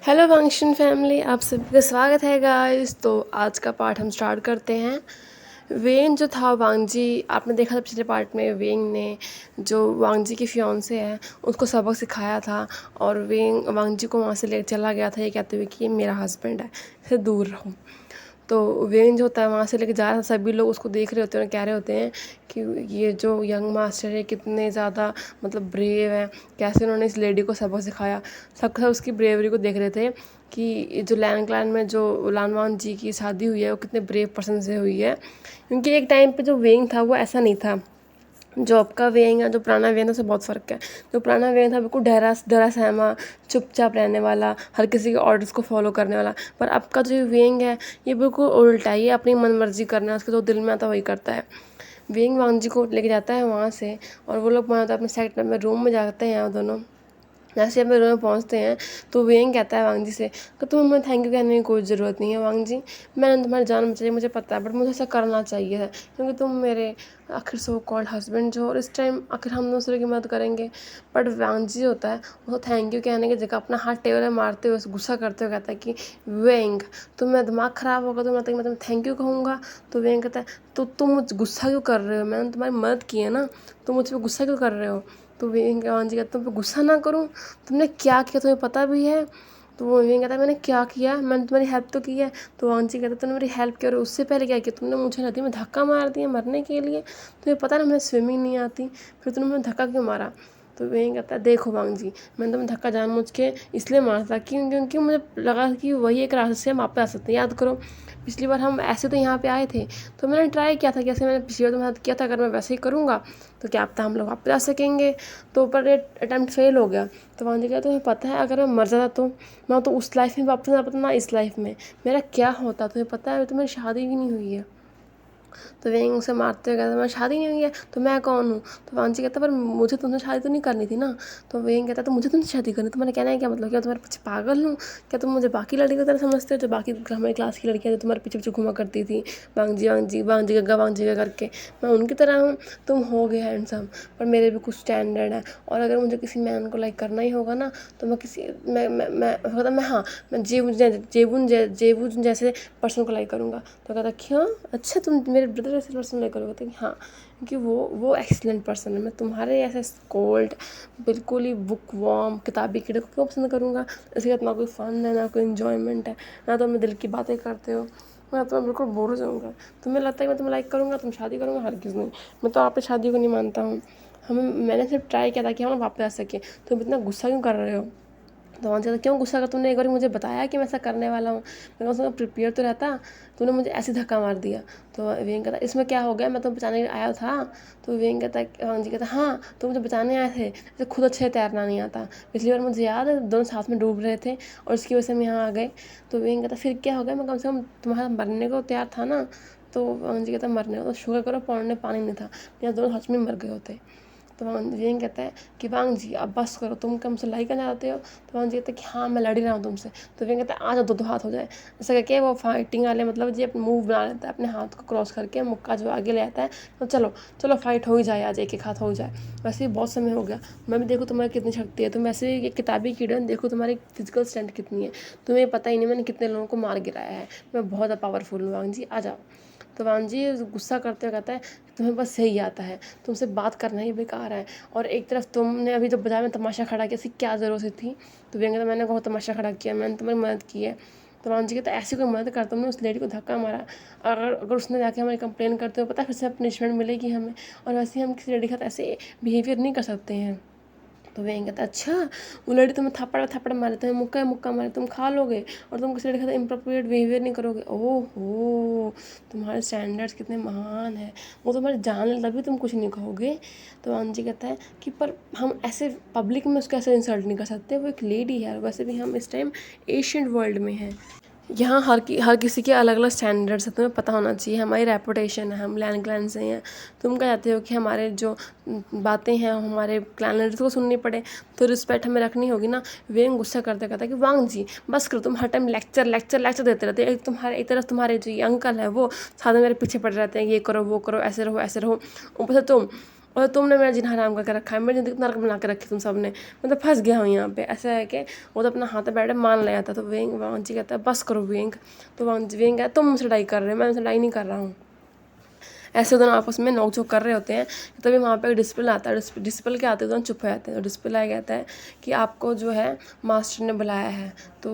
Hello function family, आप सभी का स्वागत है गाइस। तो आज का पार्ट हम स्टार्ट करते हैं। वेन जो था वांगजी, आपने देखा था पिछले पार्ट में वेंग ने जो वांगजी की फियांसे है उसको सबक सिखाया था और वेंग वांगजी को वहाँ से ले चला गया था ये कहते हुए कि ये मेरा हस्बैंड है, इससे दूर रहो। तो वेन जो होता है वहाँ से लेके जा रहा था, सभी लोग उसको देख रहे होते हैं और कह रहे होते हैं कि ये जो यंग मास्टर है कितने ज़्यादा मतलब ब्रेव है, कैसे उन्होंने इस लेडी को सबक सिखाया। सब उसकी ब्रेवरी को देख रहे थे कि जो लैन क्लैन में जो लानवान जी की शादी हुई है वो कितने ब्रेव पर्सन से हुई है। क्योंकि एक टाइम पे जो वेंग था वो ऐसा नहीं था, जो आपका वेंग है, जो पुराना वेंग था उससे बहुत फ़र्क है। जो पुराना वेंग था बिल्कुल डरा सहमा, चुपचाप रहने वाला, हर किसी के ऑर्डर्स को फॉलो करने वाला। पर अब का जो वेंग है ये बिल्कुल उल्टा है, ये अपनी मन मर्जी करना है, उसके जो दिल में आता है वही करता है। वेंग वांगजी को लेके जाता है वहाँ से और वो लोग वहाँ अपने सेक्टर में रूम में जाते हैं। वो दोनों जैसे अपने रूम में पहुँचते हैं तो वेंग कहता है वांगजी से कि तुम्हें मुझे थैंक यू कहने की कोई ज़रूरत नहीं है वांगजी, मैंने तुम्हारी जान बचाई, मुझे पता है, बट मुझे ऐसा करना चाहिए है क्योंकि तुम मेरे आखिर सो कॉल्ड हस्बैंड जो, और इस टाइम आखिर हम दूसरे की मदद करेंगे। बट वांगजी होता है वो थैंक यू कहने की जगह अपना हाथ टेबल में मारते हुए गुस्सा करते हुए कहता है कि वेंग तुम्हें दिमाग ख़राब होगा, तो मैं तुम्हें थैंक यू कहूँगा। तो वेंग कहता है तो तुम मुझ गुस्सा क्यों कर रहे हो, मैंने तुम्हारी मदद की है ना, तुम मुझ पर गुस्सा क्यों कर रहे हो। तो वेंग वांगजी कहता तुम पे गुस्सा ना करूँ, तुमने क्या किया तुम्हें पता भी है। तो वो वेंग कहता है मैंने क्या किया, मैंने तुम्हारी हेल्प तो की है। तो वांगजी कहता तुमने मेरी हेल्प की और उससे पहले क्या किया, तुमने मुझे नदी में धक्का मार दिया मरने के लिए, तुम्हें पता ना मुझे स्विमिंग नहीं आती, फिर तुमने मुझे धक्का क्यों मारा। तो वेंग कहता है देखो वांगजी, मैंने तुम्हें धक्का जानबूझ के इसलिए मारा था क्योंकि मुझे लगा कि वही एक रास्ते से हम वापस आ सकते हैं। याद करो पिछली बार हम ऐसे तो यहाँ पे आए थे, तो मैंने ट्राई किया था कि ऐसे मैंने पिछली बार तुम्हारे साथ किया था, अगर मैं वैसे ही करूँगा तो क्या पता हम लोग वापस आ सकेंगे। तो पर ये अटैम्प्ट फेल हो गया। तो वांगजी कहता तुम्हें पता है अगर मैं मर जाता तो मैं तो उस लाइफ में वापस ना पाता ना इस लाइफ में, मेरा क्या होता, तुम्हें पता है तो मेरी शादी भी नहीं हुई है। तो वेंग उसे मारते हुए कहता मैं शादी नहीं हुई है तो मैं कौन हूँ। तो वांगजी कहता पर मुझे तुमसे शादी तो नहीं करनी थी ना। तो वेंग कहता तो मुझे तुमसे शादी करनी, तुम्हारे कहना है क्या मतलब, क्या तुम्हारे पीछे पागल हूँ, क्या तुम मुझे बाकी लड़की की तरह समझते हो, जो बाकी हमारी क्लास की लड़कियाँ जो तुम्हारे पीछे पीछे घुमा करती थी वांगजी वांगजी वांगजी गग्गा वांगजी का करके, मैं उनकी तरह हूँ। तुम हो गए हैंडसम पर मेरे भी कुछ स्टैंडर्ड है, और अगर मुझे किसी मैन को लाइक करना ही होगा ना तो मैं किसी मैं हाँ मैं जेबून जैसे पर्सन को लाइक करूँगा। तो कहता क्यों, अच्छा तुम मेरे ब्रदर जैसे पर्सन लाइक करोगे। तो हाँ क्योंकि वो एक्सीलेंट पर्सन है, मैं तुम्हारे ऐसे कोल्ड बिल्कुल ही बुक वॉर्म किताबी कीड़े को क्यों पसंद करूँगा। इसके साथ ना कोई फ़न है ना कोई इन्जॉयमेंट है, ना तो अपने दिल की बातें करते हो, मैं तो बिल्कुल बोर हो जाऊँगा। तुम्हें लगता है मैं तुम्हें लाइक करूँगा, तुम शादी करूँगा, हर किस नहीं, मैं तो आप शादी को नहीं मानता हूँ। मैंने सिर्फ ट्राई किया था कि हम वापस आ सकें, तुम इतना गुस्सा क्यों कर रहे हो। तो वहाँ ज़्यादा क्यों गुस्सा कर, तुमने एक बार मुझे बताया कि मैं ऐसा करने वाला हूँ, मैं कम से कम प्रिपेयर तो रहता, तूने मुझे ऐसे धक्का मार दिया। तो वेंग कहता इसमें क्या हो गया, मैं तो बचाने आया था। तो वेंग कहता वांगजी कहता हाँ तो मुझे बचाने आए थे, जैसे खुद अच्छे तैरना नहीं आता, पिछली बार मुझे याद है दोनों साथ में डूब रहे थे और उसकी वजह से हम यहाँ आ गए। तो वेंग कहता फिर क्या हो गया, मैं कम से कम तुम्हारा मरने को तैयार था ना। तो वांगजी कहता मरने को तो शुक्र करो पौने में पानी नहीं था, या दोनों सच में मर गए होते। तो वेंग कहता है कि वांगजी अब बस करो, तुम क्या मुझसे लड़ाई करना चाहते हो। तो वांगजी कहता है कि हाँ मैं लड़ ही रहा हूँ तुमसे। तो वेंग कहता है आ जाओ दो हाथ हो जाए। ऐसा करके वो फाइटिंग वाले मतलब जी अपने मूव बना लेता है, अपने हाथ को क्रॉस करके मुक्का जो आगे ले आता है, तो चलो चलो फाइट हो ही जाए, आज एक एक हाथ हो ही जाए। वैसे ही बहुत समय हो गया, मैं भी देखो तुम्हारी कितनी शक्ति है, तुम ऐसे ही किताबी कीड़े देखो तुम्हारी फिजिकल स्ट्रेंथ कितनी है, तुम्हें पता ही नहीं मैंने कितने लोगों को मार गिराया है, मैं बहुत पावरफुल हूँ वांगजी आ जाओ। तो वांगजी गुस्सा करते हुए कहता है तुम्हें बस यही आता है, तुमसे बात करना ही बेकार है, और एक तरफ तुमने अभी जो बाजार में तमाशा खड़ा किया, इसकी क्या ज़रूरत थी। तो वेंग कहता मैंने बहुत तमाशा खड़ा किया, मैंने तुम्हारी मदद की है। तो वांगजी कहता ऐसी कोई मदद कर, तुमने उस लेडी को धक्का मारा, अगर उसने जाके हमारी कंप्लेन करते हो पता है फिर से पनिशमेंट मिलेगी हमें, और वैसे ही हम किसी लेडी के साथ ऐसे बिहेवियर नहीं कर सकते हैं। तो वेंग कहता अच्छा वो लड़ी तुम्हें थप्पड़ थप्पड़ मारे, तुम्हें मुक्का मुक्का मारे, तुम खा लोगे और तुम किसी लड़के के साथ इम्प्रोप्रिएट बिहेवियर नहीं करोगे। ओहो तुम्हारे स्टैंडर्ड्स कितने महान हैं, वो तुम्हारे जान ले तभी तुम कुछ नहीं कहोगे। तो वांगजी कहता है कि पर हम ऐसे पब्लिक में उसको ऐसे इंसल्ट नहीं कर सकते, वो एक लेडी है, वैसे भी हम इस टाइम एशियंट वर्ल्ड में हैं, यहाँ हर किसी के अलग अलग स्टैंडर्ड्स हैं, तुम्हें पता होना चाहिए, हमारी रेपुटेशन है, हम लैन क्लैन से हैं। तुम क्या चाहते हो कि हमारे जो बातें हैं हमारे क्लैन लीडर्स को सुननी पड़े, तो रिस्पेक्ट हमें रखनी होगी ना। वेंग गुस्सा करते कहता है कि वांगजी बस करो, तुम हर टाइम लेक्चर लेक्चर लेक्चर देते रहते हो, एक तरफ तुम्हारे जो ये अंकल है वो साथ में मेरे पीछे पड़े रहते हैं, ये करो वो करो ऐसे रहो ऊपर से तुम और तुमने मेरा जीना हराम करके रखा है, मेरी ज़िंदगी नरक बना के रखी तुम सब ने, मैं तो फंस गया हूँ यहाँ पे। ऐसा है कि वो तो अपना हाथ पे बैठे मान लिया था। तो वांग जी कहता है बस करो वेंग। तो वेंग है तुम मुझसे लड़ाई कर रहे हो, मैं मुझसे लड़ाई नहीं कर रहा हूँ। ऐसे दोनों आपस में नोक-झोंक कर रहे होते हैं। तभी वहाँ पे डिस्पल आता है। डिस्पल के आते दोनों चुप हो जाते हैं। तो डिस्पल आया कहता है कि आपको जो है मास्टर ने बुलाया है। तो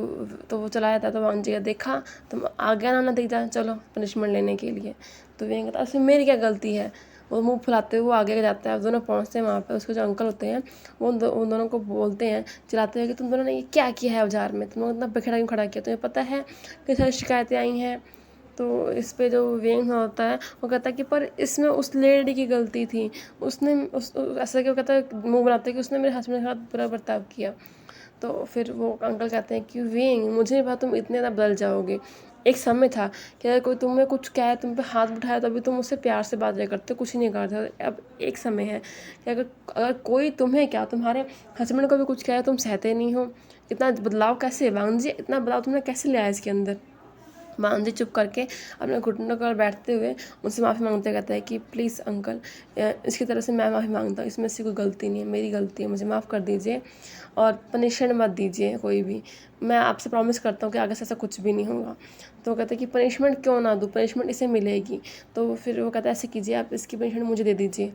वो चला जाता है। तो वांग जी का देखा तुम आ गया ना नतीजा, चलो पनिशमेंट लेने के लिए। तो वेंग कहता है उसमें मेरी क्या गलती है। वो मुँह फुलाते हुए वो आगे जाता है। दोनों पहुँचते हैं वहाँ पे। उसके जो अंकल होते हैं वो उन दोनों को बोलते हैं, चिल्लाते हैं कि तुम दोनों ने ये क्या किया है औजार में, तुम लोग इतना बिखरा क्यों खड़ा किया, तुम्हें पता है कई सारी शिकायतें आई हैं। तो इस पे जो वेंग होता है वो कहता है कि पर इसमें उस लेडी की गलती थी, उसने ऐसा क्यों, कहता है मुंह बनाते हैं कि उसने मेरे हस्बैंड के साथ बुरा बर्ताव किया। तो फिर वो अंकल कहते हैं कि वेंग मुझे नहीं पता तुम इतने ज़्यादा बदल जाओगे। एक समय था कि अगर कोई तुम्हें कुछ कहे, तुम पे हाथ उठाया तो अभी तुम उससे प्यार से बात करते, कुछ ही नहीं करते। अब एक समय है कि अगर अगर कोई तुम्हें क्या, तुम्हारे हस्बैंड को भी कुछ कहे तुम सहते नहीं हो। इतना बदलाव कैसे वांग जी, इतना बदलाव तुमने कैसे लिया है इसके अंदर। वांग जी चुप करके अपने घुटनों पर बैठते हुए उनसे माफ़ी मांगते कहता है कि प्लीज़ अंकल, इसकी तरफ से मैं माफ़ी मांगता हूँ, इसमें से कोई गलती नहीं है, मेरी गलती है, मुझे माफ़ कर दीजिए और पनिशमेंट मत दीजिए कोई भी। मैं आपसे प्रॉमिस करता हूँ कि आगे से ऐसा कुछ भी नहीं होगा। तो वो कहता है कि पनिशमेंट क्यों ना दूँ, पनिशमेंट इसे मिलेगी। तो फिर वो कहता है ऐसे कीजिए, आप इसकी पनिशमेंट मुझे दे दीजिए।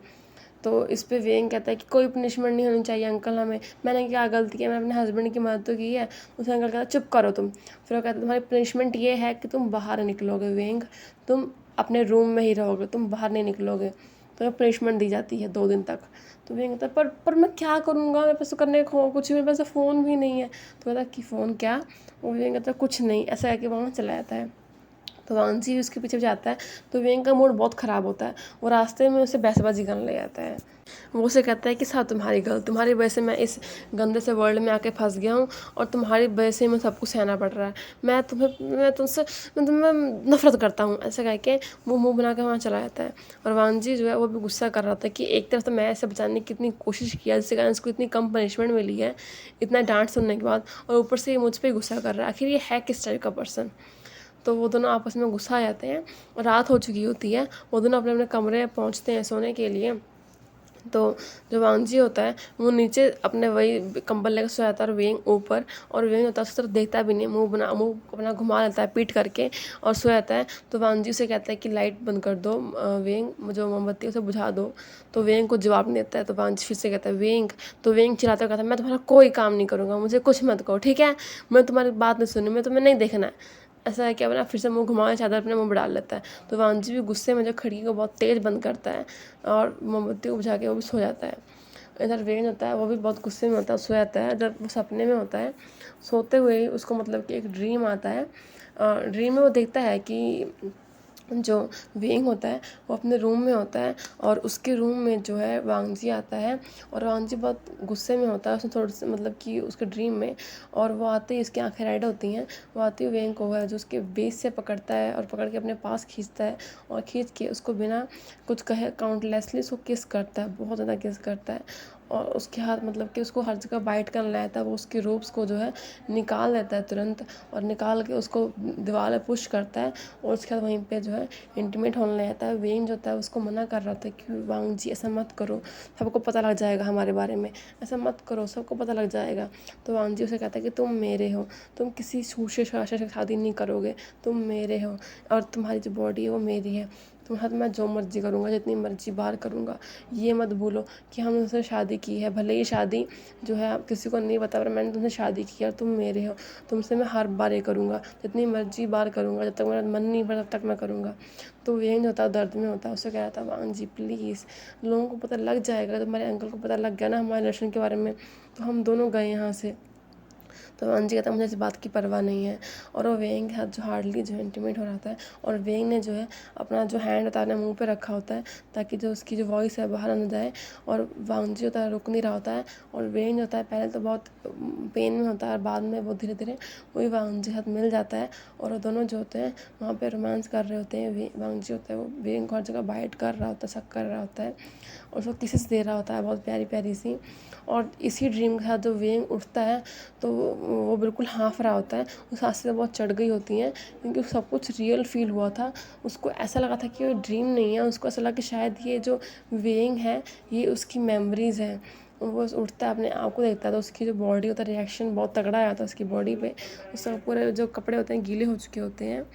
तो इस पे वेंग कहता है कि कोई पनिशमेंट नहीं होनी चाहिए अंकल हमें, मैंने क्या गलती है, मैंने अपने हस्बैंड की मदद तो की है। उसे अंकल कहता है चुप करो तुम। फिर वो कहता है तुम्हारी पनिशमेंट ये है कि तुम बाहर निकलोगे वेंग, तुम अपने रूम में ही रहोगे, तुम बाहर नहीं निकलोगे। तो पनिशमेंट दी जाती है 2 दिन तक। तो वेंग कहता है पर मैं क्या करूँगा, मेरे पास तो करने को कुछ, मेरे पास तो फ़ोन भी नहीं है। तो कहता है कि फ़ोन क्या, वो वेंग कहता है कुछ नहीं, ऐसा है कि वहाँ चला जाता है। तो वांग जी उसके पीछे जाता है। तो वेंग का मूड बहुत ख़राब होता है। वो रास्ते में उसे बहसबाजी करने लग जाता है। वो उसे कहता है कि साहब तुम्हारी वजह से मैं इस गंदे से वर्ल्ड में आके फंस गया हूँ और तुम्हारी वजह से मैं सब कुछ सहना पड़ रहा है। मैं तुम्हें नफरत करता हूँ, ऐसा कह के वो मुँह बना के वहाँ चला जाता है। और वांग जी जो है वो भी गुस्सा कर रहा था कि एक तरफ तो मैं ऐसे बचाने की कितनी कोशिश किया, जिससे कारण इसको इतनी कम पनिशमेंट मिली है इतना डांट सुनने के बाद, और ऊपर से ये मुझ पर गुस्सा कर रहा है। आखिर ये है किस टाइप का पर्सन। तो वो दोनों आपस में गुस्सा आ जाते हैं। रात हो चुकी होती है, वो दोनों अपने अपने कमरे में पहुँचते हैं सोने के लिए। तो जो वांग जी होता है वो नीचे अपने वही कंबल लेकर सो जाता है और वेंग ऊपर, और वेंग होता है उसकी तरफ देखता भी नहीं, मुंह अपना घुमा लेता है पीट करके और सो जाता है। तो वांग जी उसे कहता है कि लाइट बंद कर दो वेंग, जो मोमबत्ती उसे बुझा दो। तो वेंग को जवाब नहीं देता है। तो वांग जी फिर से कहता है वेंग। तो वेंग चिल्लाता कहता है मैं तुम्हारा कोई काम नहीं करूँगा, मुझे कुछ मत कहो ठीक है, मैं तुम्हारी बात नहीं सुनी, मैं तुम्हें नहीं देखना है। ऐसा है कि अपना फिर से मुंह घुमा चादर अपने मुंह पर डाल लेता है। तो वांग जी भी गुस्से में जो खिड़की को बहुत तेज़ बंद करता है और मोमबत्ती को बुझा के वो भी सो जाता है। इधर वेन होता है वो भी बहुत गुस्से में होता है, सो जाता है। जब वो सपने में होता है, सोते हुए ही उसको मतलब कि एक ड्रीम आता है। ड्रीम में वो देखता है कि जो वेंग होता है वो अपने रूम में होता है और उसके रूम में जो है वांग जी आता है। और वांग जी बहुत गुस्से में होता है, उसने थोड़ी सी मतलब कि उसके ड्रीम में, और वो आते ही उसकी आंखें रेड होती हैं। वो आते ही वेंग को है जो उसके बेस से पकड़ता है और पकड़ के अपने पास खींचता है, और खींच के उसको बिना कुछ कहे काउंटलेसली उसको किस करता है, बहुत ज़्यादा किस करता है। और उसके हाथ मतलब कि उसको हर जगह बाइट करने लगता है। वो उसके रोब्स को जो है निकाल लेता है तुरंत, और निकाल के उसको दीवार में पुश करता है, और उसके बाद वहीं पे जो है इंटीमेट होने लग जाता है। वेन जो होता है उसको मना कर रहा था कि वांग जी ऐसा मत करो, सबको पता लग जाएगा हमारे बारे में, ऐसा मत करो, सबको पता लग जाएगा। तो वांग जी उसे कहता है कि तुम मेरे हो, तुम किसी छूछे शाशे से शादी नहीं करोगे, तुम मेरे हो, और तुम्हारी जो बॉडी है वो मेरी है, तुम्हारे साथ मैं जो मर्जी करूँगा, जितनी मर्जी बार करूँगा। ये मत भूलो कि हमने तुमसे शादी की है, भले ही शादी जो है आप किसी को नहीं पता, पर मैंने तुमसे शादी की है और तुम मेरे हो, तुमसे मैं हर बार ये करूँगा, जितनी मर्जी बार करूँगा, जब तक मेरा मन नहीं भरा तब तक मैं करूँगा। तो वेन होता है दर्द में होता है, उससे कह रहा था वांग जी प्लीज़, लोगों को पता लग जाएगा, तुम्हारे अंकल को पता लग गया ना हमारे रिलेशन के बारे में, तो हम दोनों गए यहाँ से। तो वांग जी कहता है मुझे इस बात की परवाह नहीं है। और वो वेंग के साथ जो हार्डली जो इंटीमेट हो रहा था, और वेंग ने जो है अपना जो हैंड होता है ना मुँह पे रखा होता है, ताकि जो उसकी जो वॉइस है बाहर ना जाए। और वांग जी होता है रुक नहीं रहा होता है, और वेंग होता है पहले तो बहुत पेन में होता है, और बाद में वो धीरे धीरे वही वांग जी के साथ मिल जाता है, और वो दोनों जो होते हैं वहाँ पे रोमांस कर रहे होते हैं। वांग जी होता है वो वेंग को हर जगह बाइट कर रहा होता है, शक कर रहा होता है। और उसको किसेस दे रहा होता है बहुत प्यारी प्यारी सी। और इसी ड्रीम के साथ जो वेंग उठता है तो वो बिल्कुल हाँफ रहा होता है, उस सांसें बहुत चढ़ गई होती हैं क्योंकि सब कुछ रियल फील हुआ था। उसको ऐसा लगा था कि वो ड्रीम नहीं है, उसको ऐसा लगा कि शायद ये जो वेंग है ये उसकी मेमोरीज़ हैं। वो उठता है, अपने आप को देखता है तो उसकी जो बॉडी होता है रिएक्शन बहुत तगड़ा आया था उसकी बॉडी पे। उसका पूरे जो कपड़े होते हैं गीले हो चुके होते हैं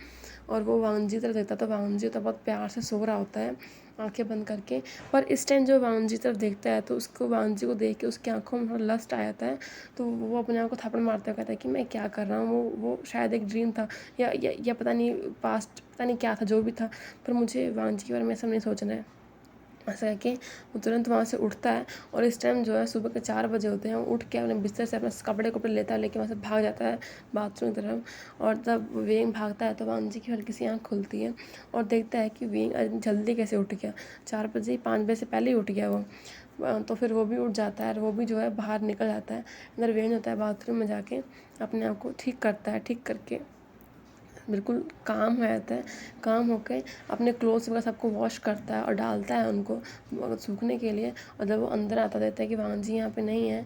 और वो वांगजी तरफ देखता है तो वांगजी तो बहुत प्यार से सो रहा होता है आंखें बंद करके। पर इस टाइम जो वांगजी तरफ देखता है तो उसको वांगजी को देख के उसकी आंखों में थोड़ा लस्ट आ जाता है। तो वो अपने आप को थप्पड़ मारते हुए कहता है कि मैं क्या कर रहा हूँ, वो शायद एक ड्रीम था या पता नहीं पास्ट, पता नहीं क्या था, जो भी था, पर मुझे वांगजी के बारे में ऐसा नहीं सोचना है। ऐसा कह के वो तुरंत वहाँ से उठता है और इस टाइम जो है सुबह के 4 बजे होते हैं। वो उठ के अपने बिस्तर से अपने कपड़े लेता है, लेके वहाँ से भाग जाता है बाथरूम की तरफ। और तब वेंग भागता है तो वांगजी की हल्की सी आँख खुलती है और देखता है कि वेंग जल्दी कैसे उठ गया, 4 बजे 5 बजे से पहले ही उठ गया वो। तो फिर वो भी उठ जाता है और वो भी जो है बाहर निकल जाता है। अंदर वेंग होता है बाथरूम में जाके अपने आप को ठीक करता है, ठीक करके बिल्कुल काम हो जाता है। काम होके अपने क्लोथ्स वगैरह सबको वॉश करता है और डालता है उनको सूखने के लिए। और जब वो अंदर आता देखता है कि वांगजी यहाँ पे नहीं है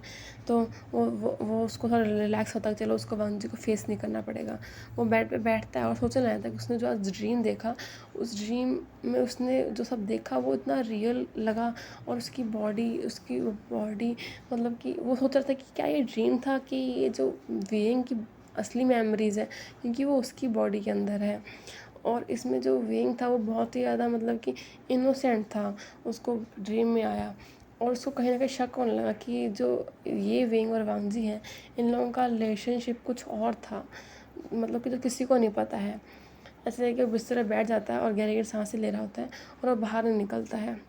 तो वो उसको थोड़ा रिलैक्स होता है, चलो उसको वांगजी को फेस नहीं करना पड़ेगा। वो बेड पे बैठता है और सोचने लगता है कि उसने जो आज ड्रीम देखा, उस ड्रीम में उसने जो सब देखा वो इतना रियल लगा। और उसकी बॉडी मतलब कि वो सोच रहा था कि क्या ये ड्रीम था कि ये जो वेइंग की असली मेमोरीज़ है, क्योंकि वो उसकी बॉडी के अंदर है। और इसमें जो वेंग था वो बहुत ही ज़्यादा मतलब कि इनोसेंट था। उसको ड्रीम में आया और उसको कहीं ना कहीं शक होने लगा कि जो ये वेंग और वांगजी हैं इन लोगों का रिलेशनशिप कुछ और था, मतलब कि जो किसी को नहीं पता है। ऐसे कि बिस्तर पर बैठ जाता है और गहरी गहरी सांसें ले रहा होता है और वो बाहर निकलता है।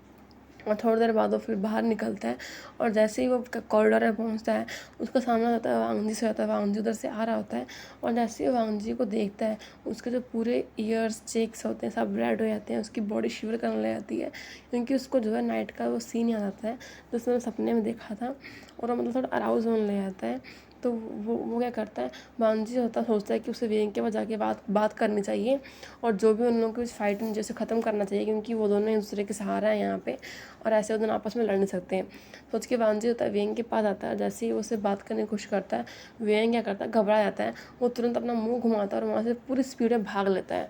और थोड़ी देर बाद वो फिर बाहर निकलता है और जैसे ही वो कॉरिडोर में पहुंचता है उसका सामना होता है वांगजी से होता है। वांगजी उधर से आ रहा होता है और जैसे ही वांगजी को देखता है उसके जो पूरे ईयर्स चेक्स होते हैं सब रेड हो जाते हैं, उसकी बॉडी शिवर करने लग जाती है क्योंकि उसको जो है नाइट का वो सीन याद आता है जो उसने सपने में देखा था। और वो मतलब थोड़ा अराउज होने लग जाता है। तो वो क्या करता है, वांगजी सोचता है कि उसे वेंग के पास जाके बात करनी चाहिए और जो भी उन लोगों की फाइट जैसे ख़त्म करना चाहिए क्योंकि वो दोनों एक दूसरे के सहारा हैं यहाँ पे और ऐसे वो दोनों आपस में लड़ नहीं सकते हैं। सोच के वांगजी होता है वेंग के पास आता है। जैसे ही वो उससे बात करने की कोशिश करता है वेंग क्या करता है, घबरा जाता है। वो तुरंत अपना मुंह घुमाता है और वहाँ से पूरी स्पीड में भाग लेता है।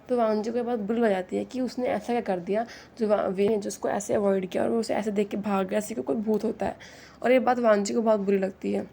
तो वांगजी को ये बात बुरी लग जाती है कि उसने ऐसा क्या कर दिया जो वेंग जिसको ऐसे अवॉइड किया और वो उसे ऐसे देख के भाग गया ऐसे कि कोई भूत होता है। और ये बात वांगजी को बहुत बुरी लगती है।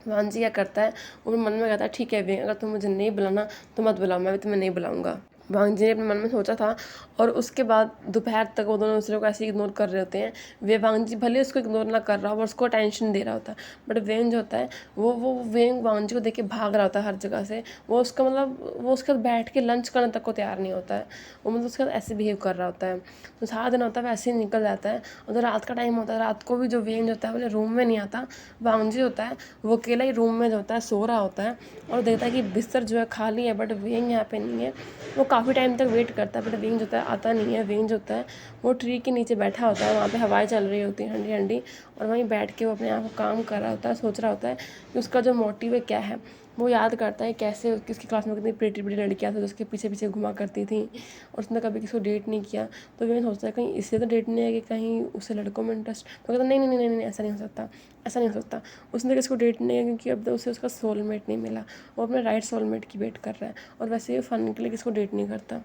वांगजी क्या करता है, वो मन में कहता है ठीक है वेंग, अगर तुम मुझे नहीं बुलाना तो मत बुलाओ, मैं भी तुम्हें नहीं बुलाऊंगा। वांगजी ने अपने मन में सोचा था और उसके बाद दोपहर तक वो दोनों दूसरे को ऐसे इग्नोर कर रहे होते हैं। वे वांगजी भले उसको इग्नोर ना कर रहा हो और उसको टेंशन दे रहा होता है, बट वेंग जो होता है वो वेंग वांगजी को देख के भाग रहा होता है हर जगह से। वो उसका मतलब वो उसके साथ बैठ के लंच करने तक को तैयार नहीं होता है। वो मतलब उसके साथ ऐसे बिहेव कर रहा होता है। तो सारा दिन होता है वैसे ही निकल जाता है। और जो रात का टाइम होता है रात को भी जो वेंग होता है अपने रूम में नहीं आता, वांगजी होता है वो अकेला ही रूम में जो होता है सो रहा होता है और देखता है कि बिस्तर जो है खाली है बट वेंग यहाँ पे नहीं है। वो काफ़ी टाइम तक वेट करता है बट वेंग जो होता है आता नहीं है। वेंग जो होता है वो ट्री के नीचे बैठा होता है, वहाँ पे हवाएं चल रही होती हैं ठंडी ठंडी और वहीं बैठ के वो अपने आप को काम कर रहा होता है, सोच रहा होता है कि उसका जो मोटिव है क्या है। वो याद करता है कैसे उसकी क्लास में कितनी प्रेटी प्रेटी लड़कियाँ थी जो उसके पीछे पीछे घुमा करती थी और उसने कभी किसी को डेट नहीं किया। तो वेंग सोचता है कहीं इससे तो डेट नहीं है कि कहीं उसे लड़कों में इंटरेस्ट, तो कहता नहीं नहीं नहीं नहीं ऐसा नहीं हो सकता, ऐसा नहीं हो सकता। उसने किसी को डेट नहीं है क्योंकि अब तक उसे उसका सोलमेट नहीं मिला। वो अपने राइट सोलमेट की वेट कर रहा है और वैसे ही फन के लिए किसी को डेट नहीं करता।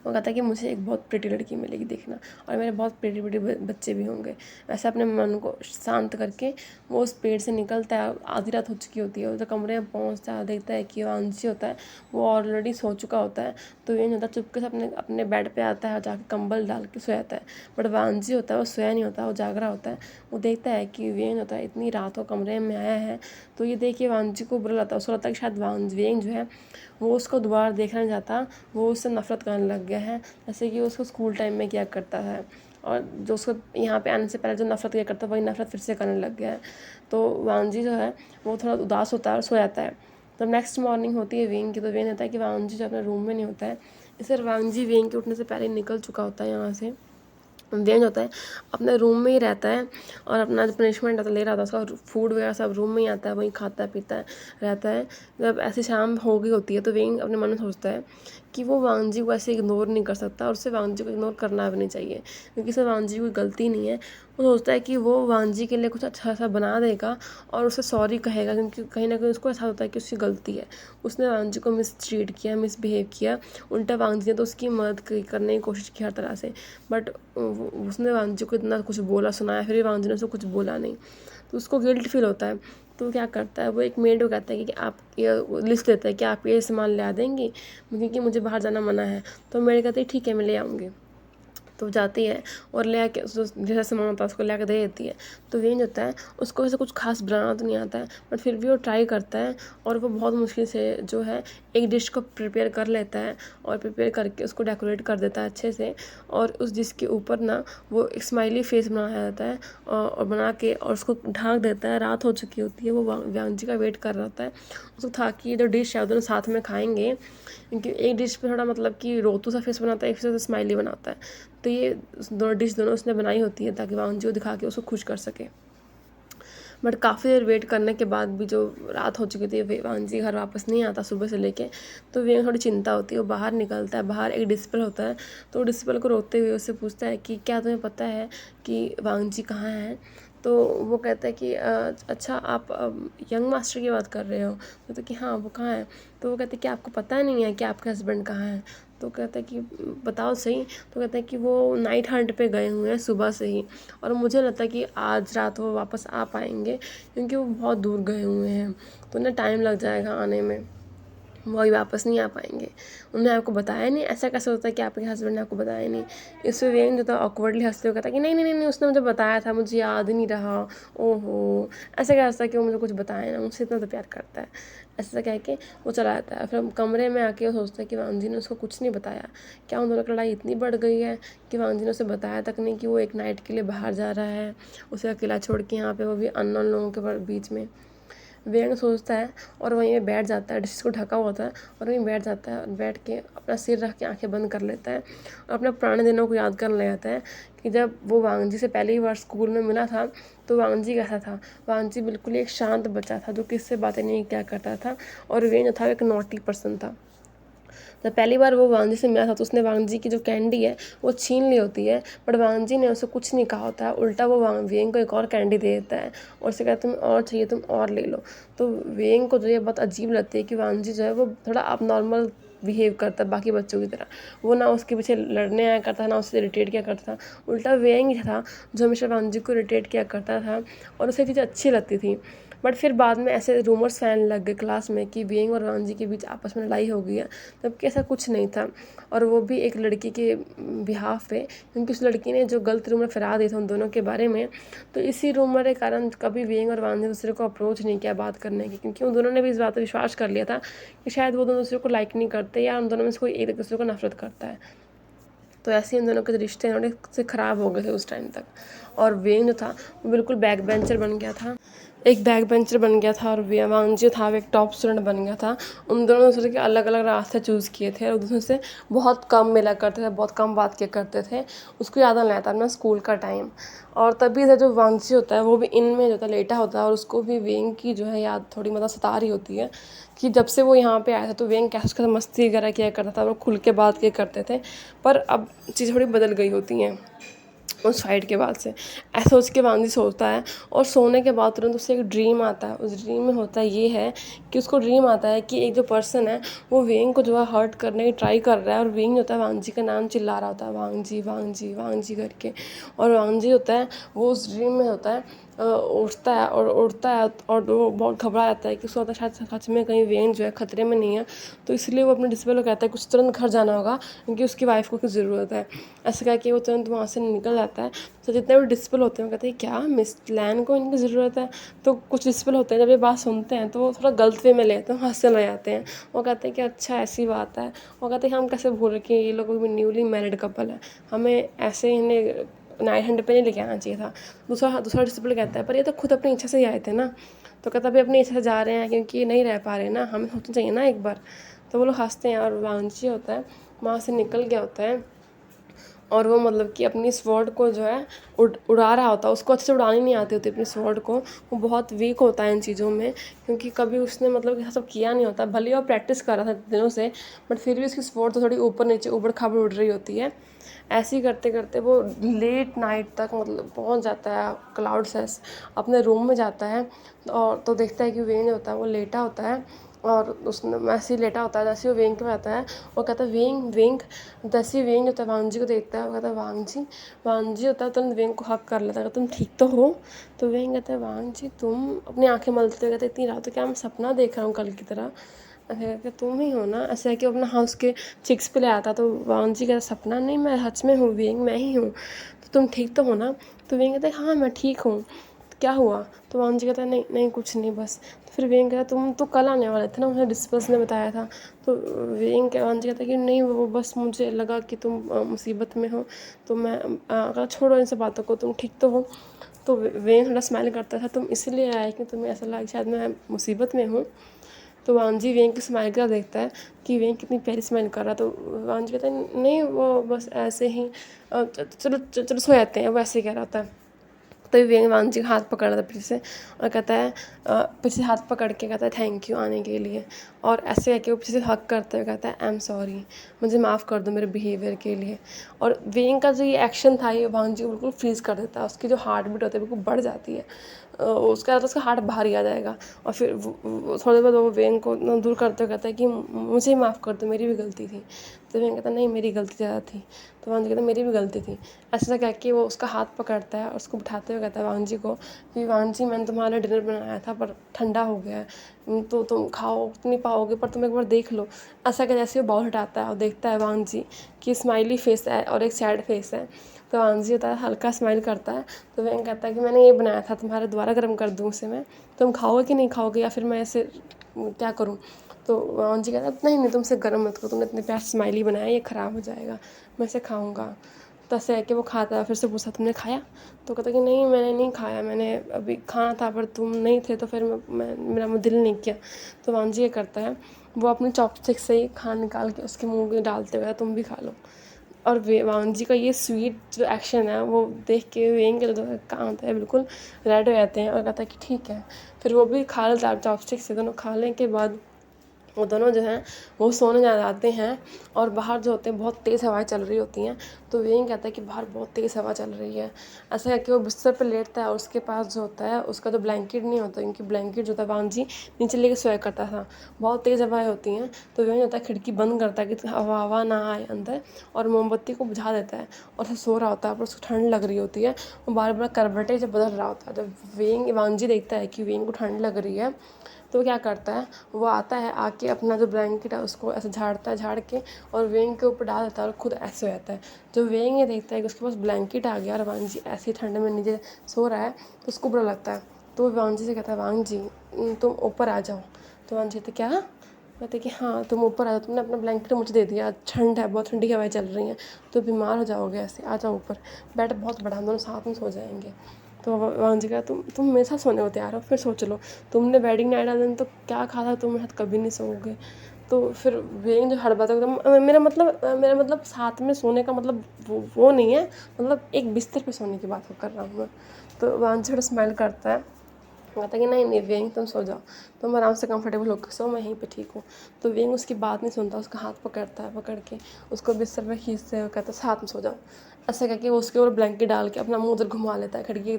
वो कहता है कि मुझे एक बहुत प्रिटी लड़की मिलेगी देखना और मेरे बहुत प्रिटी प्रिटी बच्चे भी होंगे। वैसे अपने मन को शांत करके वो उस पेड़ से निकलता है। आधी रात हो चुकी होती है, उधर कमरे में पहुंचता है, देखता है कि वांगजी होता है वो ऑलरेडी सो चुका होता है। तो ये नहीं होता, चुपके से अपने अपने बेड पे आता है और जाके कंबल डाल के सो जाता है। बट वांगजी होता है वो सोया नहीं होता, वो जाग रहा होता है। वो देखता है कि वेंग होता है इतनी रात को कमरे में आया है। तो ये देखिए वांगजी को बुरा लगता है, उसको लगता है कि शायद वेंग जो है वो उसको दोबारा देखना नहीं चाहता, वो उससे नफरत करने लग गया है जैसे कि उसको स्कूल टाइम में किया करता है। और जो उसको यहाँ पे आने से पहले जो नफरत किया करता है वही नफरत फिर से करने लग गया है। तो वांगजी जो है वो थोड़ा उदास होता है और सो जाता है। तो नेक्स्ट मॉर्निंग होती है वेंग की, तो वेंग होता है कि वांगजी जो अपने रूम में नहीं होता है। इस वांगजी वेंग के उठने से पहले निकल चुका होता है यहाँ से। वेंज होता है अपने रूम में ही रहता है और अपना जो पनिशमेंट ले रहा था उसका फूड वगैरह सब रूम में ही आता है, वहीं खाता है पीता है रहता है। जब ऐसी शाम हो गई होती है तो वेंग अपने मन में सोचता है कि वो वांगजी को ऐसे इग्नोर नहीं कर सकता और उसे वांगजी को इग्नोर करना भी नहीं चाहिए, क्योंकि इसमें वांगजी की कोई गलती नहीं है। वो सोचता है कि वो वांगजी के लिए कुछ अच्छा सा बना देगा और उसे सॉरी कहेगा, क्योंकि कहीं ना कहीं उसको ऐसा होता है कि उसकी गलती है, उसने वांगजी को मिसट्रीट किया, मिसबिहेव किया। उल्टा वांगजी ने तो उसकी मदद करने की कोशिश की हर तरह से, बट उसने वांगजी को इतना कुछ बोला सुनाया, फिर भी वांगजी ने उसको कुछ बोला नहीं, तो उसको गिल्ट फील होता है। तो वो क्या करता है, वो एक मेड को कहता है कि आप ये लिस्ट देता है कि आप ये सामान ला देंगी, क्योंकि मुझे बाहर जाना मना है। तो मेड कहती है ठीक है मैं ले आऊँगी। तो जाती है और ले आके जैसा सामान होता है उसको ला के दे देती है। तो वेन होता है उसको वैसे कुछ खास बनाना तो नहीं आता है, बट फिर भी वो ट्राई करता है और वो बहुत मुश्किल से जो है एक डिश को प्रिपेयर कर लेता है और प्रिपेयर करके उसको डेकोरेट कर देता है अच्छे से। और उस डिश के ऊपर ना वो एक स्माइली फेस बनाया जाता है और बना के और उसको ढाँक देता है। रात हो चुकी होती है, वो वांगजी का वेट कर रहा होता है उसको था कि ये जो डिश है दोनों साथ में खाएंगे, क्योंकि एक डिश पे थोड़ा मतलब कि रोतू सा फेस बनाता है, एक फेस स्माइली बनाता है। तो ये दोनों डिश दोनों उसने बनाई होती है ताकि वांगजी को दिखा के उसको खुश कर सके। बट काफ़ी देर वेट करने के बाद भी जो रात हो चुकी थी, वांगजी घर वापस नहीं आता सुबह से लेके। तो वे थोड़ी चिंता होती है, वो बाहर निकलता है, बाहर एक डिस्पल होता है। तो डिस्पल को रोकते हुए उससे पूछता है कि क्या तुम्हें पता है कि वांगजी कहाँ है। तो वो कहता है कि अच्छा आप यंग मास्टर की बात कर रहे हो। तो कि हाँ वो कहाँ है। तो वो कहते हैं कि आपको पता नहीं है कि आपके हस्बैंड कहाँ हैं। तो कहता है कि बताओ सही। तो कहता है कि वो नाइट हंट पे गए हुए हैं सुबह से ही, और मुझे लगता है कि आज रात वो वापस आ पाएंगे, क्योंकि वो बहुत दूर गए हुए हैं, तो उन्हें टाइम लग जाएगा आने में, वो अभी वापस नहीं आ पाएंगे। उन्होंने आपको बताया नहीं, ऐसा कैसे होता है कि आपके हस्बैंड ने आपको बताया नहीं। इससे वेन जो था ऑकवर्डली हंसते हुए कहता है कि नहीं नहीं नहीं उसने मुझे बताया था, मुझे याद ही नहीं रहा। ओहो, ऐसा क्या होता है कि वो मुझे कुछ बताया ना, मुझसे इतना तो प्यार करता है। ऐसा कह के वो चला जाता है। फिर हम कमरे में आके वो सोचता है कि वांगजी ने उसको कुछ नहीं बताया। क्या उन दोनों की लड़ाई इतनी बढ़ गई है कि वांगजी ने उसे बताया तक नहीं कि वो एक नाइट के लिए बाहर जा रहा है, उसे अकेला छोड़ के यहाँ पे, वो भी अननोन लोगों के बीच में। वेंग सोचता है और वहीं पे बैठ जाता है, डिश को ढका हुआ होता है और वहीं बैठ जाता है और बैठ के अपना सिर रख के आंखें बंद कर लेता है और अपने पुराने दिनों को याद करने लग जाता है कि जब वो वांगजी से पहली बार स्कूल में मिला था तो वांगजी कैसा था। वांगजी बिल्कुल एक शांत बच्चा था जो किससे बातें नहीं किया करता था, और वेंग जो था एक नॉटी पर्सन था। जब पहली बार वो वांगजी से मिला था तो उसने वांगजी की जो कैंडी है वो छीन ली होती है, बट वांगजी ने उसे कुछ नहीं कहा होता है, उल्टा वो वेंग को एक और कैंडी दे देता है और उसे कहता है तुम्हें और चाहिए तुम और ले लो। तो वेंग को जो ये बहुत अजीब लगती है कि वांगजी जो है वो थोड़ा अब नॉर्मल बिहेव करता है बाकी बच्चों की तरह। वो ना उसके पीछे लड़ने आया करता था, ना उससे इरिटेट किया करता था। उल्टा वेंग ही था जो हमेशा वांगजी को इरिटेट किया करता था और उसे चीज़ अच्छी लगती थी। बट फिर बाद में ऐसे रूमर्स फैलने लग गए क्लास में कि वेंग और वांगजी के बीच आपस में लड़ाई हो गई है, जबकि ऐसा कुछ नहीं था। और वो भी एक लड़की के बिहाफ पे, क्योंकि उस लड़की ने जो गलत रूमर फैला दिए थे उन दोनों के बारे में। तो इसी रूमर के कारण कभी वेंग और वांगजी दूसरे को अप्रोच नहीं किया बात करने की, क्योंकि उन दोनों ने भी इस बात पर विश्वास कर लिया था कि शायद वो दोनों दूसरे को लाइक नहीं करते या उन दोनों में से कोई एक दूसरे को नफरत करता है। तो ऐसे इन दोनों के रिश्ते थोड़े से ख़राब हो गए थे उस टाइम तक। और वेंग जो था वो बिल्कुल बैक बेंचर बन गया था, एक बैक बेंचर बन गया था, और वांगजी था वो एक टॉप स्टूडेंट बन गया था। उन दोनों दूसरे के अलग अलग रास्ते चूज़ किए थे और दूसरे से बहुत कम मिला करते थे, बहुत कम बात किया करते थे। उसको याद नहीं आता अपना स्कूल का टाइम। और तभी से जो वांगजी होता है वो भी इनमें जो था लेटा होता है और उसको भी वेंग की जो है याद थोड़ी मतलब सता रही होती है कि जब से वो यहाँ पे आया था तो वेंग कैसे उसके साथ मस्ती वगैरह किया करता था, वो खुल के बात किया करते थे। पर अब चीज़ थोड़ी बदल गई होती हैं उस फाइट के बाद से। ऐसा सोच के वांगजी सोचता है और सोने के बाद तुरंत उसे एक ड्रीम आता है। उस ड्रीम में होता ये है कि उसको ड्रीम आता है कि एक जो पर्सन है वो वेंग को जो है हर्ट करने की ट्राई कर रहा है, और वेंग होता है वांगजी का नाम चिल्ला रहा होता है, वांगजी वांगजी वांगजी करके। और वांगजी होता है वो उस ड्रीम में होता है उठता है और वो बहुत घबरा जाता है कि उसको होता है शायद सच में कहीं वेंग जो है खतरे में नहीं है। तो इसलिए वो अपने डिस्पल को कहता है कि उस तुरंत घर जाना होगा क्योंकि उसकी वाइफ को कुछ ज़रूरत है। ऐसा कह के वो तुरंत वहाँ से निकल जाता है। तो जितने भी डिस्पल होते हैं वो कहते हैं क्या मिस लैन को इनकी ज़रूरत है। तो कुछ डिस्पल होते हैं जब ये बात सुनते हैं तो वो थोड़ा गलत वे में लेते हैं, हंसने लग जाते हैं। वो कहते हैं कि अच्छा ऐसी बात है। वो कहते हैं हम कैसे भूल रहे कि ये लोग भी न्यूली मैरिड कपल है, हमें ऐसे इन्हें नाइट हंट पे नहीं लेके आना चाहिए था। दूसरा डिस्पल कहता है पर ये तो खुद अपनी इच्छा से ही आए थे ना। तो कहता भी अपनी इच्छा से जा रहे हैं क्योंकि नहीं रह पा रहे ना, हमें सोचना चाहिए ना एक बार। तो वो लोग हंसते हैं और वांगजी होता है वहाँ से निकल गया होता है और वो मतलब कि अपनी स्वॉर्ड को जो है उड़ा रहा होता है। उसको अच्छे से उड़ानी नहीं आती होती अपनी स्वॉर्ड को। वो बहुत वीक होता है इन चीज़ों में, क्योंकि कभी उसने मतलब ये सब किया नहीं होता। भले ही वो प्रैक्टिस कर रहा था दिनों से, बट फिर भी उसकी स्वॉर्ड तो थोड़ी ऊपर नीचे ऊबड़ खाबड़ उड़ रही होती है। ऐसे ही करते करते वो लेट नाइट तक मतलब पहुंच जाता है। क्लाउड सेस अपने रूम में जाता है और तो देखता है कि वेन जो होता है वो लेटा होता है, और उसने वैसे ही लेटा होता है। जैसे वो वेंग पे आता है, वो कहता है वेंग वेंग। जैसे ही वेंग होता है वांग जी को देखता है, वो कहता है वांग जी होता है तुरंत वेंग को हक कर लेता है, तुम ठीक तो हो? तो वेंग कहता है वांग जी तुम, अपनी आंखें मलते हुए कहते इतनी रात तो क्या मैं सपना देख रहा हूँ कल की तरह? ऐसे करके तुम ही हो ना? ऐसे कि अपना हाउस के चिक्स पे ले आता। तो वांग जी कहता सपना नहीं, मैं सच में हूँ वेंग, मैं ही हूँ। तो तुम ठीक तो हो ना? तो वेंग कहता है हाँ मैं ठीक हूँ। तो क्या हुआ? तो वांग जी कहता है नहीं नहीं कुछ नहीं बस। तो फिर वेंग कहता तुम तो कल आने वाले थे ना, मुझे डिस्पर्स ने बताया था। तो वांग जी कहता है कि नहीं वो बस मुझे लगा कि तुम मुसीबत में हो, तो मैं कहा छोड़ो इन सब बातों को, तुम ठीक तो हो? तो वेंग थोड़ा स्माइल करता था, तुम इसलिए आए कि तुम्हें ऐसा लगा शायद मैं मुसीबत में हूँ? तो वांजी वेंग की स्माइल का देखता है कि वेंग कितनी प्यारी स्माइल कर रहा। तो वांजी कहता है नहीं वो बस ऐसे ही चलो चलो सो जाते हैं, वो ऐसे ही कह रहा था। तो वेंग वांजी का हाथ पकड़ रहा था पीछे से, और कहता है पीछे हाथ पकड़ के कहता है थैंक यू आने के लिए। और ऐसे कह के वो पीछे से हक करते हुए कहता है आई एम सॉरी, मुझे माफ़ कर दो मेरे बिहेवियर के लिए। और वेंग का जो ये एक्शन था ये वांजी को बिल्कुल फ्रीज कर देता है। उसकी जो हार्ट बीट होती है बिल्कुल बढ़ जाती है। उसका हार्ट बाहर ही आ जाएगा। और फिर थोड़ी देर बाद वो वेंग को दूर करते हुए कहता है कि मुझे ही माफ़ कर दो, मेरी भी गलती थी। तो वेंग कहता है नहीं मेरी गलती ज़्यादा थी। तो वांग जी कहता है मेरी भी गलती थी। ऐसा कह के वो उसका हाथ पकड़ता है और उसको बिठाते हुए कहता है वांग जी को कि वांग जी मैंने तुम्हारा डिनर बनाया था पर ठंडा हो गया है, तो तुम खाओ नहीं पाओगे, पर तुम एक बार देख लो। ऐसा कह जैसे वो बाउल हटाता है और देखता है वांग जी कि स्माइली फेस है और एक सैड फेस है। तो वांग जी होता है हल्का स्माइल करता है। तो वेंग कहता है कि मैंने ये बनाया था, तुम्हारा दोबारा गर्म कर दूँ उसे मैं, तुम खाओगे कि नहीं खाओगे या फिर मैं ऐसे क्या करूँ? तो वांग जी कहता है नहीं नहीं तुमसे गर्म मत करो, तुमने इतने प्यार स्माइली बनाया ये ख़राब हो जाएगा, मैं इसे खाऊंगा। तो ऐसे है कि वो खाता है। फिर से पूछा तुमने खाया? तो कहता कि नहीं मैंने नहीं खाया, मैंने अभी खाना था पर तुम नहीं थे तो फिर मेरा दिल नहीं किया। तो वांग जी ये करता है, वो अपने चॉपस्टिक से ही खाना निकाल के उसके मुंह में डालते हुए तुम भी खा लो। और वांग जी का ये स्वीट जो एक्शन है वो देख के वेंग के जो काम होता है बिल्कुल रेड हो जाते हैं और कहता है कि ठीक है। फिर वो भी खा लेता है चॉपस्टिक से। दोनों खाने के बाद वो दोनों जो हैं वो सोने जा जाते हैं। और बाहर जो होते हैं बहुत तेज़ हवाएं चल रही होती हैं। तो वेंग कहता है कि बाहर बहुत तेज़ हवा चल रही है। ऐसा करके वो बिस्तर पर लेटता है और उसके पास जो होता है उसका तो ब्लैंकेट नहीं होता, क्योंकि ब्लैंकेट जो था वांग जी नीचे लेके सोया करता था। बहुत तेज़ हवाएं होती हैं। तो वेंग होता है खिड़की बंद करता है कि हवा ना आए अंदर, और मोमबत्ती को बुझा देता है और उसे सो रहा होता है, पर उसको ठंड लग रही होती है। वो बार बार करवटें जब बदल रहा होता है। जब वांग जी देखता है कि वेंग को ठंड लग रही है, तो क्या करता है वो आता है आके अपना जो ब्लैंकेट है उसको ऐसे झाड़ता है, झाड़ के और वेंग के ऊपर डाल देता है और खुद ऐसे हो जाता है। जो वेंग ये देखता है कि उसके पास ब्लैंकेट आ गया और वांग जी ऐसे ठंड में नीचे सो रहा है, तो उसको बुरा लगता है। तो वो वांग जी से कहता है वांग जी तुम ऊपर आ जाओ। तो वांग जी कहते क्या? कहते कि हाँ तुम ऊपर आ जाओ, तुमने अपना ब्लैंकेट मुझे दे दिया, ठंड है बहुत, ठंडी हवाएं चल रही हैं, तो बीमार हो जाओगे, ऐसे आ जाओ ऊपर, बेड बहुत बड़ा, हम दोनों साथ में सो जाएंगे। तो वांग जी कहा तुम मेरे साथ सोने को तैयार हो? फिर सोच लो, तुमने वेडिंग नाइट वाले दिन तो क्या कहा था तुम मेरे साथ कभी नहीं सोओगे। तो फिर वेंग जो हड़बड़ाता है एकदम, मेरा मतलब साथ में सोने का मतलब वो नहीं है, मतलब एक बिस्तर पे सोने की बात कर रहा हूँ मैं। तो वांग जी थोड़ा स्माइल करता है, कहता कि नहीं नहीं वेंग तुम सो जाओ, तुम आराम से कंफर्टेबल होकर सो, मैं यहीं पे ठीक हूँ। तो वेंग उसकी बात नहीं सुनता, उसका हाथ पकड़ता है, पकड़ के उसको बिस्तर पर खींचते हुए कहता है साथ में सो जाओ। ऐसा करके वो उसके ऊपर ब्लैंकेट डाल के अपना मुंह उधर घुमा लेता है खिड़की,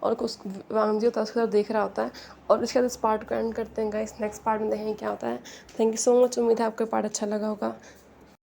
और उस वांग जी होता है उसकी तरफ देख रहा होता है। और इसके बाद इस पार्ट को एंड करते हैं गाइस, नेक्स्ट पार्ट में देखेंगे क्या होता है। थैंक यू सो मच, उम्मीद है आपको पार्ट अच्छा लगा होगा।